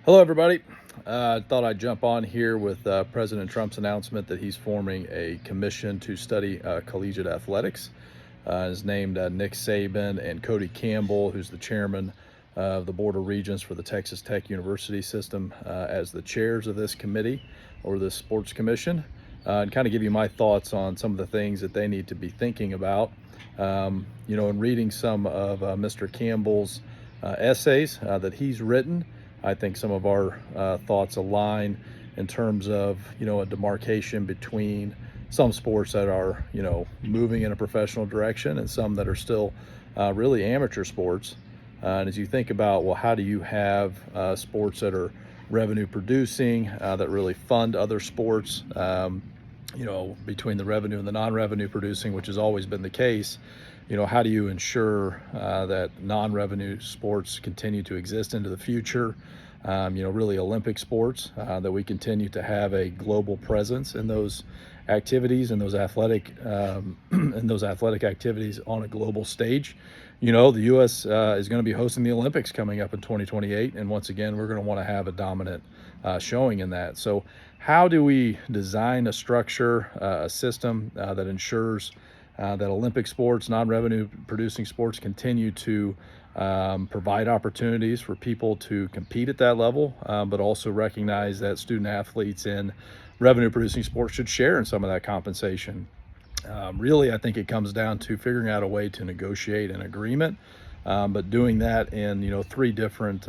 Hello, everybody. Thought I'd jump on here with President Trump's announcement that he's forming a commission to study collegiate athletics. Is named Nick Saban and Cody Campbell, who's the chairman of the Board of Regents for the Texas Tech University System, as the chairs of this committee or this sports commission, and kind of give you my thoughts on some of the things that they need to be thinking about. In reading some of Mr. Campbell's essays that he's written, I think some of our thoughts align in terms of, a demarcation between some sports that are, moving in a professional direction and some that are still really amateur sports. And as you think about, well, how do you have sports that are revenue producing, that really fund other sports, between the revenue and the non-revenue producing, which has always been the case, how do you ensure that non-revenue sports continue to exist into the future? Really Olympic sports, that we continue to have a global presence in those activities and those athletic activities on a global stage. The U.S. Is going to be hosting the Olympics coming up in 2028, and once again, we're going to want to have a dominant showing in that. So, how do we design a structure, a system that ensures that Olympic sports, non-revenue producing sports, continue to provide opportunities for people to compete at that level, but also recognize that student athletes in revenue producing sports should share in some of that compensation. Really, I think it comes down to figuring out a way to negotiate an agreement, but doing that in three different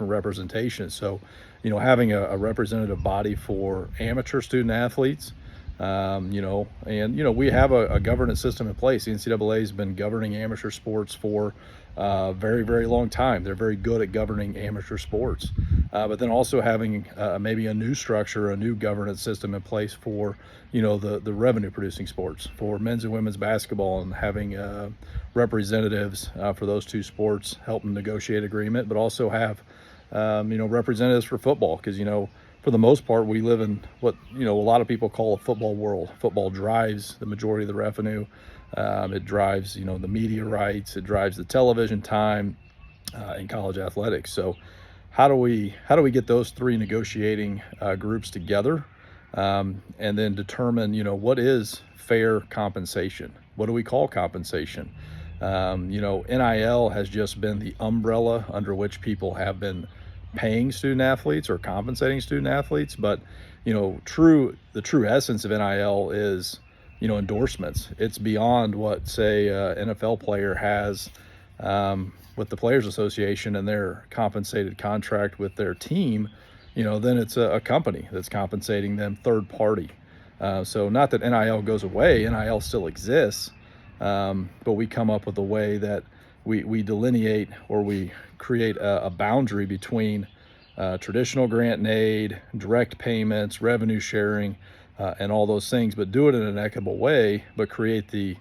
representations. So, having a representative body for amateur student athletes, we have a governance system in place. The NCAA has been governing amateur sports for a very, very long time. They're very good at governing amateur sports, but then also having maybe a new structure, a new governance system in place for, the revenue producing sports, for men's and women's basketball, and having representatives for those two sports help them negotiate agreement, but also have, representatives for football, because, for the most part, we live in what a lot of people call a football world. Football drives the majority of the revenue. It drives the media rights. It drives the television time in college athletics. So how do we get those three negotiating groups together, and then determine what is fair compensation? What do we call compensation? NIL has just been the umbrella under which people have been paying student athletes or compensating student athletes, but the true essence of NIL is endorsements. It's beyond what, say, an NFL player has with the Players Association and their compensated contract with their team. Then it's a company that's compensating them, third party. So not that NIL goes away, NIL still exists, but we come up with a way that we delineate, or we create a boundary between traditional grant and aid, direct payments, revenue sharing, and all those things, but do it in an equitable way, but create the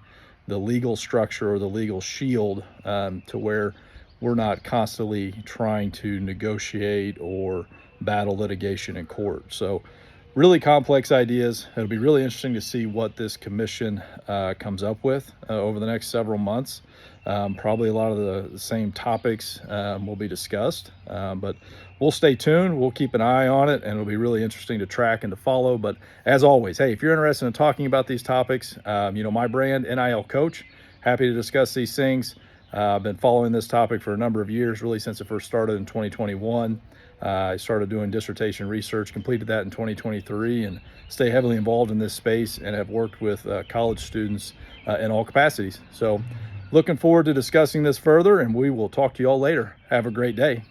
legal structure or the legal shield, to where we're not constantly trying to negotiate or battle litigation in court. So really complex ideas. It'll be really interesting to see what this commission comes up with over the next several months. Probably a lot of the same topics will be discussed, but we'll stay tuned. We'll keep an eye on it, and it'll be really interesting to track and to follow. But as always, hey, if you're interested in talking about these topics, my brand, NIL Coach, happy to discuss these things. I've been following this topic for a number of years, really since it first started in 2021. I started doing dissertation research, completed that in 2023, and stay heavily involved in this space, and have worked with college students in all capacities. So looking forward to discussing this further, and we will talk to you all later. Have a great day.